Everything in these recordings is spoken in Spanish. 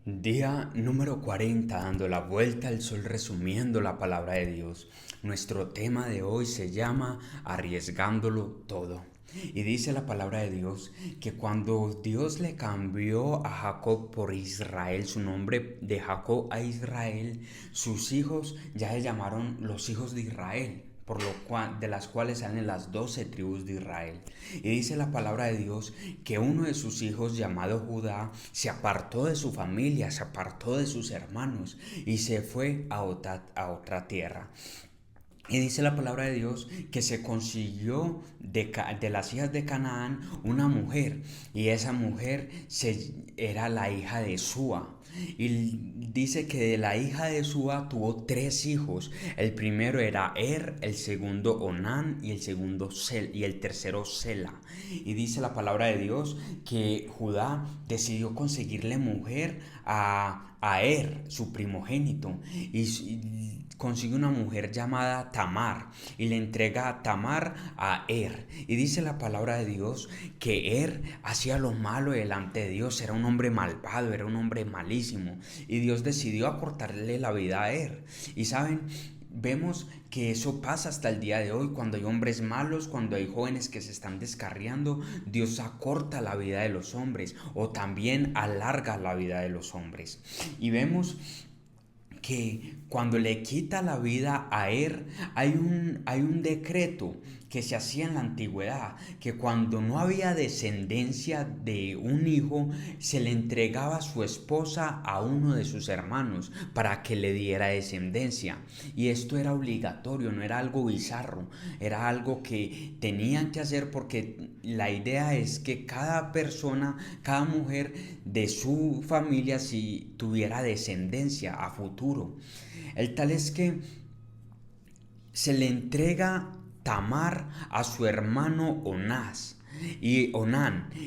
Día número 40, dando la vuelta al sol, resumiendo la palabra de Dios. Nuestro tema de hoy se llama Arriesgándolo todo. Y dice la palabra de Dios que cuando Dios le cambió a Jacob por Israel, su nombre de Jacob a Israel, sus hijos ya se llamaron los hijos de Israel, por lo cual, de las cuales salen las 12 tribus de Israel. Y dice la palabra de Dios que uno de sus hijos, llamado Judá, se apartó de su familia, se apartó de sus hermanos y se fue a otra tierra. Y dice la palabra de Dios que se consiguió de las hijas de Canaán una mujer. Y esa mujer era la hija de Súa. Y dice que de la hija de Súa tuvo tres hijos. El primero era el segundo Onán y el tercero Sela. Y dice la palabra de Dios que Judá decidió conseguirle mujer a su primogénito. Y consigue una mujer llamada Tamar y le entrega a Tamar a Y dice la palabra de Dios que hacía lo malo delante de Dios, era un hombre malvado, era un hombre malísimo. Y Dios decidió acortarle la vida a Y saben, vemos que eso pasa hasta el día de hoy, cuando hay hombres malos, cuando hay jóvenes que se están descarriando, Dios acorta la vida de los hombres o también alarga la vida de los hombres. Y vemos que cuando le quita la vida a hay un decreto que se hacía en la antigüedad, que cuando no había descendencia de un hijo, se le entregaba a su esposa a uno de sus hermanos para que le diera descendencia. Y esto era obligatorio, no era algo bizarro, era algo que tenían que hacer porque la idea es que cada persona, cada mujer de su familia si tuviera descendencia a futuro. El tal es que se le entrega Tamar a su hermano Onán. Y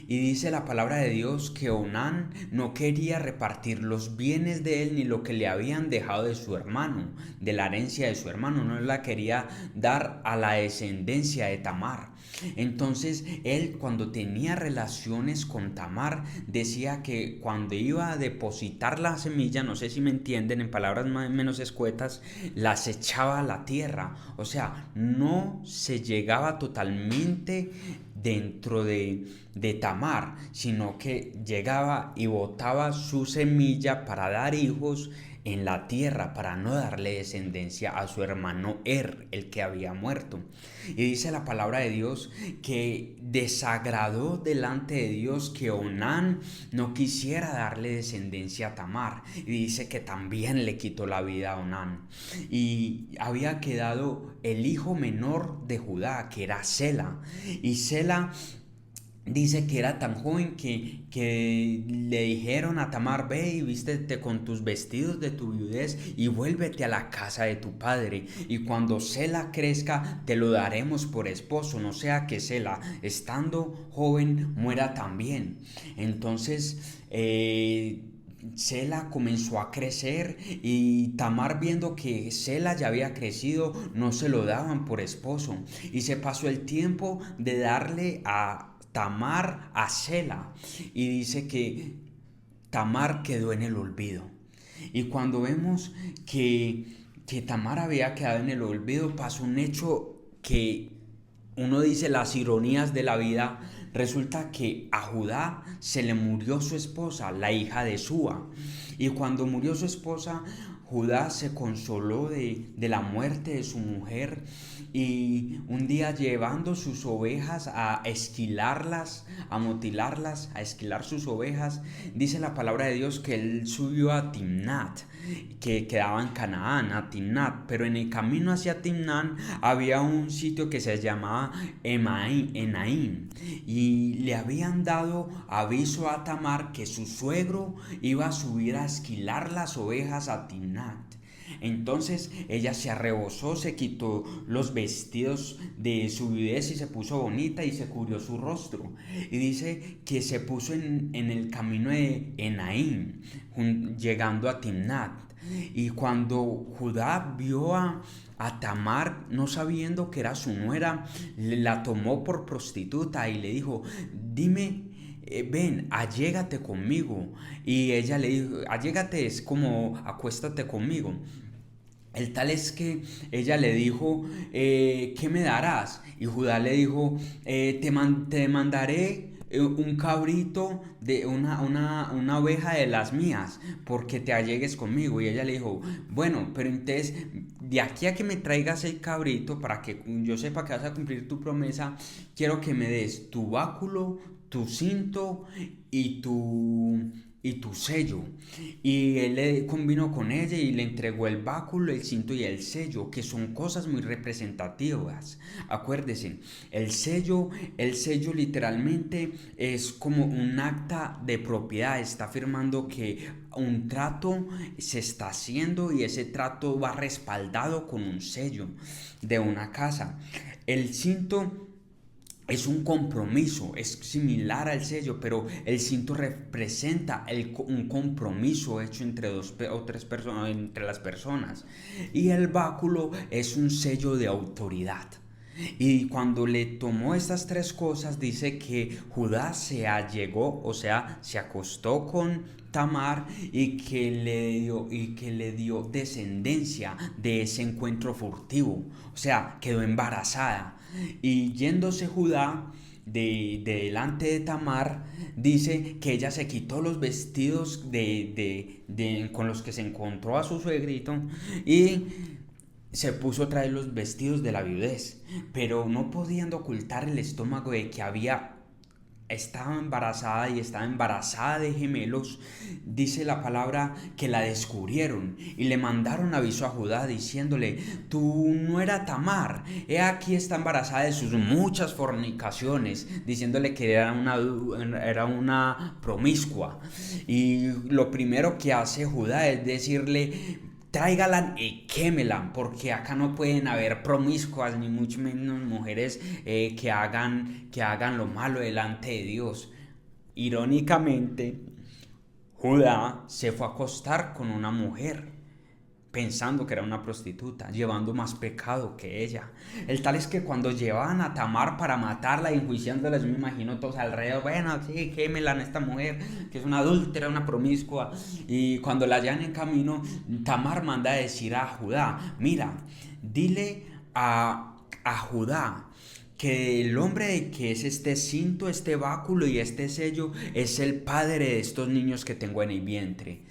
dice la palabra de Dios que Onán no quería repartir los bienes de él ni lo que le habían dejado de su hermano, de la herencia de su hermano, no la quería dar a la descendencia de Tamar. Entonces él, cuando tenía relaciones con Tamar, decía que cuando iba a depositar la semilla, no sé si me entienden, en palabras más o menos escuetas, las echaba a la tierra. O sea, no se llegaba totalmente dentro de Tamar, sino que llegaba y botaba su semilla para dar hijos en la tierra, para no darle descendencia a su hermano el que había muerto. Y dice la palabra de Dios que desagradó delante de Dios que Onán no quisiera darle descendencia a Tamar. Y dice que también le quitó la vida a Onán. Y había quedado el hijo menor de Judá, que era Sela. Y Sela dice que era tan joven que le dijeron a Tamar: ve y vístete con tus vestidos de tu viudez y vuélvete a la casa de tu padre, y cuando Sela crezca te lo daremos por esposo, no sea que Sela, estando joven, muera también. Entonces Sela comenzó a crecer y Tamar, viendo que Sela ya había crecido, no se lo daban por esposo, y se pasó el tiempo de darle a Tamar a Sela, y dice que Tamar quedó en el olvido. Y cuando vemos que Tamar había quedado en el olvido, pasó un hecho que uno dice las ironías de la vida. Resulta que a Judá se le murió su esposa, la hija de Súa. Y cuando murió su esposa, Judá se consoló de la muerte de su mujer, y un día, llevando sus ovejas a esquilarlas, a motilarlas, a esquilar sus ovejas, dice la palabra de Dios que él subió a Timnat, que quedaba en Canaán, a Timnat, pero en el camino hacia Timnat había un sitio que se llamaba Enaim, y le habían dado aviso a Tamar que su suegro iba a subir a esquilar las ovejas a Timnat. Entonces ella se arrebozó, se quitó los vestidos de su viudez y se puso bonita y se cubrió su rostro. Y dice que se puso en el camino de Enaim, llegando a Timnat. Y cuando Judá vio a Tamar, no sabiendo que era su nuera, la tomó por prostituta y le dijo: dime ven, allégate conmigo. Y ella le dijo, allégate es como acuéstate conmigo. El tal es que ella le dijo, ¿qué me darás? Y Judá le dijo, te mandaré un cabrito de una oveja de las mías, porque te allegues conmigo. Y ella le dijo, bueno, pero entonces, de aquí a que me traigas el cabrito, para que yo sepa que vas a cumplir tu promesa, quiero que me des tu báculo, tu cinto y tu sello. Y él le convino con ella y le entregó el báculo, el cinto y el sello, que son cosas muy representativas. Acuérdese, el sello literalmente es como un acta de propiedad, está afirmando que un trato se está haciendo y ese trato va respaldado con un sello de una casa. El cinto es un compromiso, es similar al sello, pero el cinto representa un compromiso hecho entre dos o tres personas, entre las personas. Y el báculo es un sello de autoridad. Y cuando le tomó estas tres cosas, dice que Judá se allegó, o sea, se acostó con Tamar y que le dio descendencia de ese encuentro furtivo. O sea, quedó embarazada. Y yéndose Judá delante de Tamar, dice que ella se quitó los vestidos con los que se encontró a su suegrito y se puso otra vez los vestidos de la viudez, pero no pudiendo ocultar el estómago de que estaba embarazada y estaba embarazada de gemelos. Dice la palabra que la descubrieron y le mandaron aviso a Judá diciéndole, tu nuera Tamar, he aquí está embarazada de sus muchas fornicaciones, diciéndole que era una promiscua. Y lo primero que hace Judá es decirle, tráigalan y quémelan, porque acá no pueden haber promiscuas ni mucho menos mujeres que hagan lo malo delante de Dios. Irónicamente, Judá se fue a acostar con una mujer pensando que era una prostituta, llevando más pecado que ella. El tal es que cuando llevaban a Tamar para matarla y enjuiciándola, yo me imagino todos alrededor, bueno, sí, quémela a esta mujer, que es una adúltera, una promiscua. Y cuando la hallan en camino, Tamar manda a decir a Judá, mira, dile a Judá que el hombre que es este cinto, este báculo y este sello es el padre de estos niños que tengo en el vientre.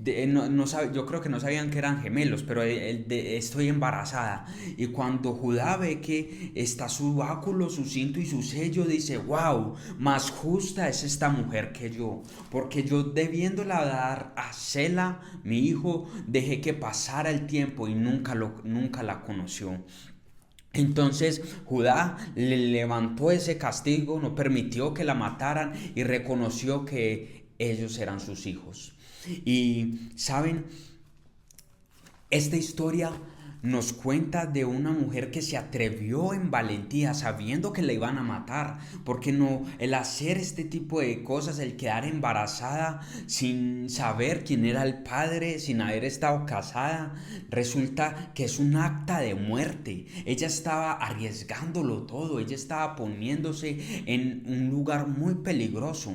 Yo creo que no sabían que eran gemelos, pero estoy embarazada. Y cuando Judá ve que está su báculo, su cinto y su sello, dice, wow, más justa es esta mujer que yo, porque yo debiéndola dar a Sela, mi hijo, dejé que pasara el tiempo y nunca la conoció. Entonces Judá le levantó ese castigo, no permitió que la mataran y reconoció que ellos eran sus hijos. Y saben, esta historia nos cuenta de una mujer que se atrevió en valentía sabiendo que la iban a matar, porque no, el hacer este tipo de cosas, el quedar embarazada sin saber quién era el padre, sin haber estado casada, resulta que es un acta de muerte. Ella estaba arriesgándolo todo, ella estaba poniéndose en un lugar muy peligroso.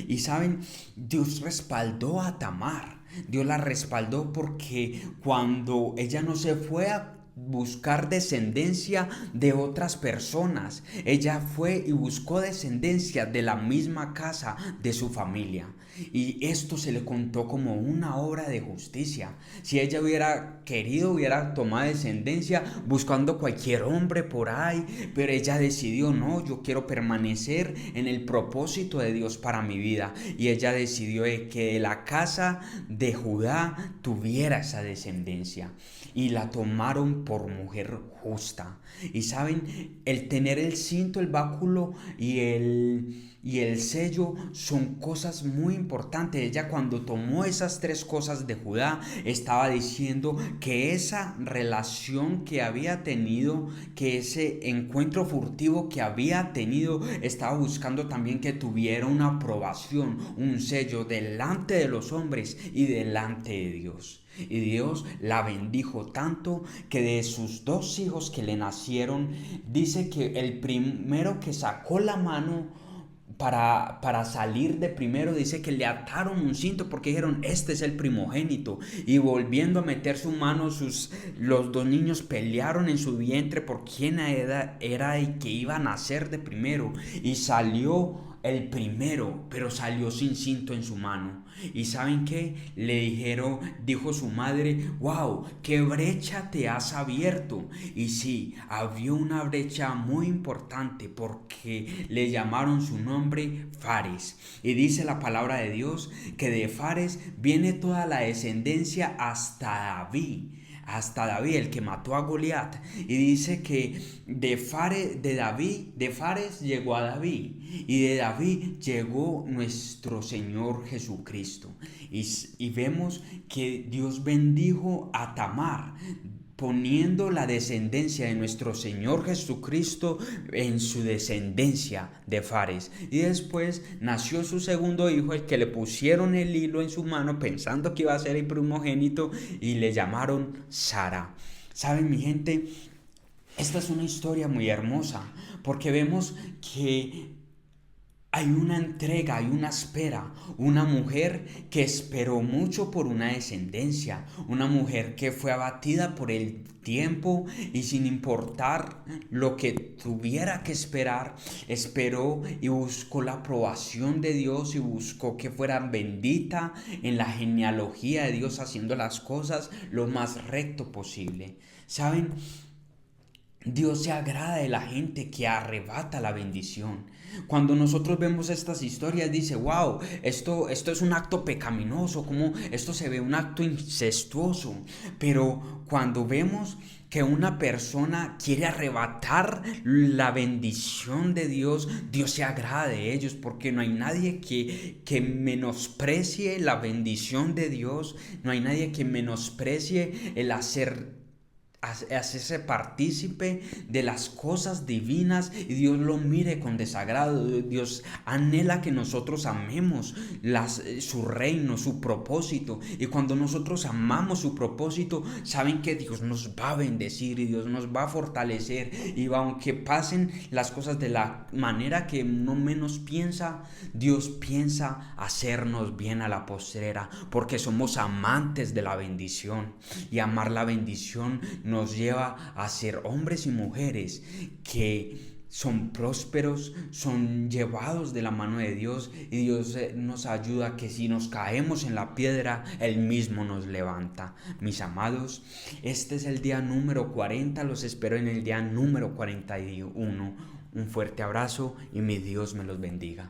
Y saben, Dios respaldó a Tamar. Dios la respaldó porque cuando ella no se fue a buscar descendencia de otras personas, ella fue y buscó descendencia de la misma casa de su familia. Y esto se le contó como una obra de justicia. Si ella hubiera querido, hubiera tomado descendencia buscando cualquier hombre por ahí, pero ella decidió, no, yo quiero permanecer en el propósito de Dios para mi vida. Y ella decidió que la casa de Judá tuviera esa descendencia. Y la tomaron por mujer justa. Y saben, el tener el cinto, el báculo y el sello son cosas muy importantes. Ella cuando tomó esas tres cosas de Judá estaba diciendo que esa relación que había tenido, que ese encuentro furtivo que había tenido, estaba buscando también que tuviera una aprobación, un sello delante de los hombres y delante de Dios. Y Dios la bendijo tanto que de sus dos hijos que le nacieron, dice que el primero que sacó la mano para salir de primero, dice que le ataron un cinto porque dijeron, este es el primogénito. Y volviendo a meter su mano, los dos niños pelearon en su vientre por quién era el que iba a nacer de primero. Y salió el primero, pero salió sin cinto en su mano. ¿Y saben qué? Dijo su madre, wow, qué brecha te has abierto. Y sí, había una brecha muy importante porque le llamaron su nombre Fares. Y dice la palabra de Dios que de Fares viene toda la descendencia hasta David, el que mató a Goliat. Y dice que de Fares llegó a David, y de David llegó nuestro Señor Jesucristo. Y vemos que Dios bendijo a Tamar, poniendo la descendencia de nuestro Señor Jesucristo en su descendencia de Fares. Y después nació su segundo hijo, el que le pusieron el hilo en su mano pensando que iba a ser el primogénito, y le llamaron Sara. ¿Saben, mi gente? Esta es una historia muy hermosa porque vemos que hay una entrega, hay una espera, una mujer que esperó mucho por una descendencia, una mujer que fue abatida por el tiempo y sin importar lo que tuviera que esperar, esperó y buscó la aprobación de Dios y buscó que fuera bendita en la genealogía de Dios, haciendo las cosas lo más recto posible. ¿Saben? Dios se agrada de la gente que arrebata la bendición. Cuando nosotros vemos estas historias, dice, wow, esto es un acto pecaminoso, como esto se ve un acto incestuoso. Pero cuando vemos que una persona quiere arrebatar la bendición de Dios, Dios se agrada de ellos, porque no hay nadie que menosprecie la bendición de Dios, no hay nadie que menosprecie el hacerse partícipe de las cosas divinas, y Dios lo mire con desagrado. Dios anhela que nosotros amemos su reino, su propósito, y cuando nosotros amamos su propósito, saben que Dios nos va a bendecir y Dios nos va a fortalecer, y aunque pasen las cosas de la manera que no menos piensa, Dios piensa hacernos bien a la postrera, porque somos amantes de la bendición, y amar la bendición nos lleva a ser hombres y mujeres que son prósperos, son llevados de la mano de Dios, y Dios nos ayuda, que si nos caemos en la piedra, Él mismo nos levanta. Mis amados, este es el día número 40, los espero en el día número 41. Un fuerte abrazo y mi Dios me los bendiga.